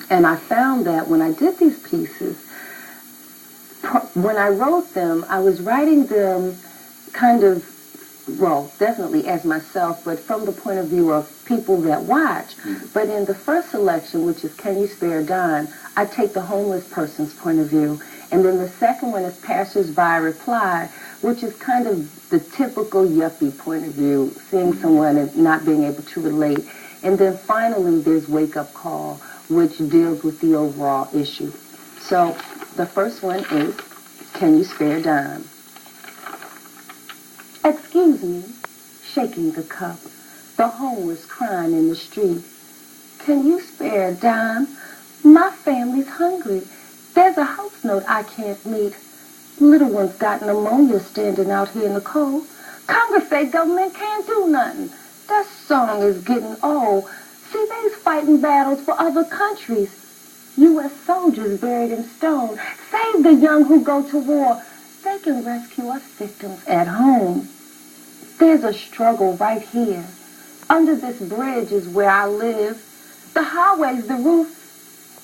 And I found that when I did these pieces, when I wrote them, I was writing them kind of, well, definitely as myself, but from the point of view of people that watch. But in the first selection, which is Can You Spare a Dime, I take the homeless person's point of view. And then the second one is Passers-by Reply, which is kind of the typical yuppie point of view, seeing someone and not being able to relate. And then finally, there's Wake Up Call, which deals with the overall issue. So the first one is Can You Spare a Dime? Excuse me, shaking the cup, the homeless crying in the street. Can you spare a dime? My family's hungry. There's a house note I can't meet. Little one's got pneumonia standing out here in the cold. Congress say government can't do nothing. That song is getting old. See, they's fighting battles for other countries. U.S. soldiers buried in stone. Save the young who go to war. They can rescue us victims at home. There's a struggle right here. Under this bridge is where I live. The highway's the roof.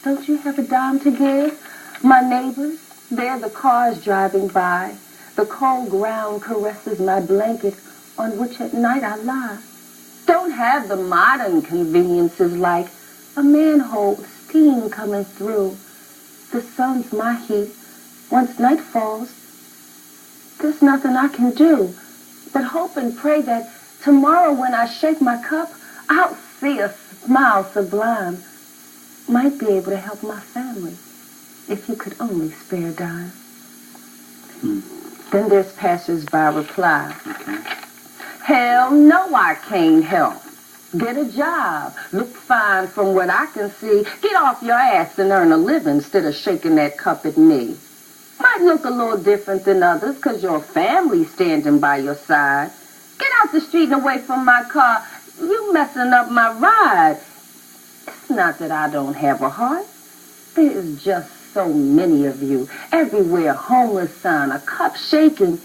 Don't you have a dime to give? My neighbors, they're the cars driving by. The cold ground caresses my blanket on which at night I lie. Don't have the modern conveniences like a manhole, steam coming through. The sun's my heat. Once night falls, there's nothing I can do but hope and pray that tomorrow when I shake my cup, I'll see a smile sublime. Might be able to help my family if you could only spare a dime. Then there's Passers-by Reply. Hell no, I can't help. Get a job. Look fine from what I can see. Get off your ass and earn a living instead of shaking that cup at me. Might look a little different than others because your family's standing by your side. Get out the street and away from my car. You messing up my ride. It's not that I don't have a heart. There's just so many of you. Everywhere, homeless sign, a cup shaking.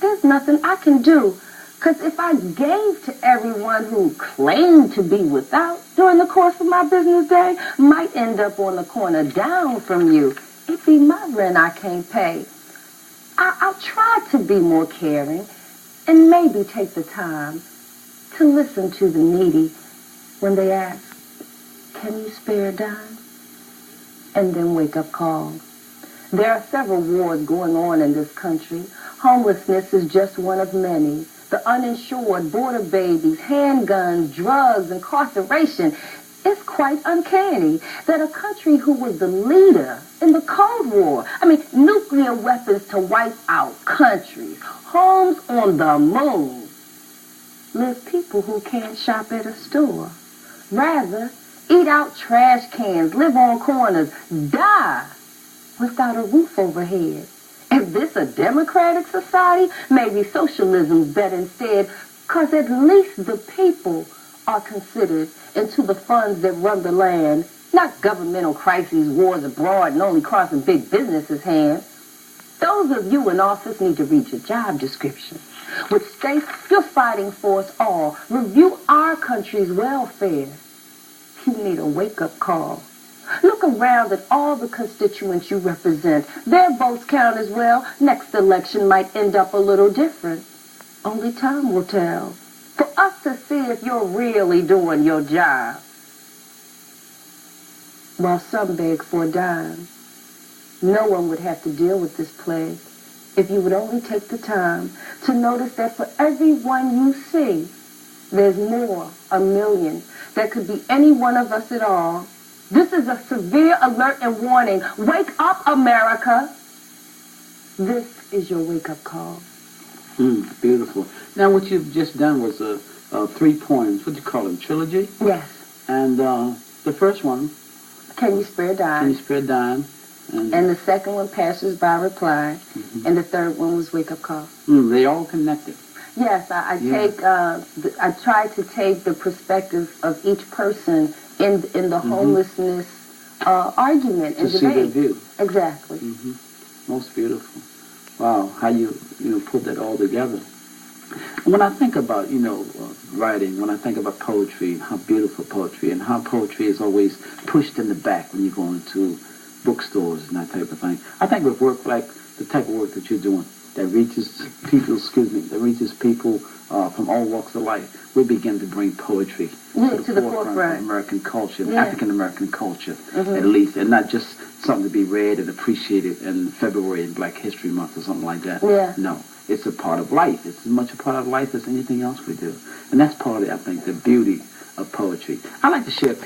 There's nothing I can do. Because if I gave to everyone who claimed to be without during the course of my business day, might end up on the corner down from you. It'd be my rent I can't pay. I'll try to be more caring and maybe take the time to listen to the needy when they ask, can you spare a dime? And then Wake Up Call. There are several wars going on in this country. Homelessness is just one of many. The uninsured, border babies, handguns, drugs, incarceration. It's quite uncanny that a country who was the leader in the Cold War, nuclear weapons to wipe out countries, homes on the moon, live people who can't shop at a store. Rather, eat out trash cans, live on corners, die without a roof overhead. Is this a democratic society? Maybe socialism's better instead, because at least the people are considered into the funds that run the land, not governmental crises, wars abroad, and only crossing big businesses' hands. Those of you in office need to read your job description, which states you're fighting for us all. Review our country's welfare. You need a wake-up call. Look around at all the constituents you represent. Their votes count as well. Next election might end up a little different. Only time will tell. For us to see if you're really doing your job. While some beg for a dime, no one would have to deal with this plague if you would only take the time to notice that for every one you see, there's more, a million, that could be any one of us at all. This is a severe alert and warning. Wake up, America. This is your wake-up call. Beautiful. Now, what you've just done was 3 poems. What do you call them? Trilogy? Yes. And the first one, Can You Spare a Dime? Can You Spare a Dime? And the second one, Passers-by Reply. And the third one was Wake Up Call. They all connected. Yes, I try to take the perspective of each person in the homelessness argument and to debate. See their view. Exactly. Most beautiful. Wow, how you put that all together. When I think about, writing, when I think about poetry, how beautiful poetry, and how poetry is always pushed in the back when you go into bookstores and that type of thing, I think with work like the type of work that you're doing, that reaches people from all walks of life, we begin to bring poetry to the forefront of American culture, Yeah. African American culture, at least, and not just something to be read and appreciated in February in Black History Month or something like that. Yeah. No, it's a part of life. It's as much a part of life as anything else we do, and that's part of, I think, the beauty of poetry. I like to share.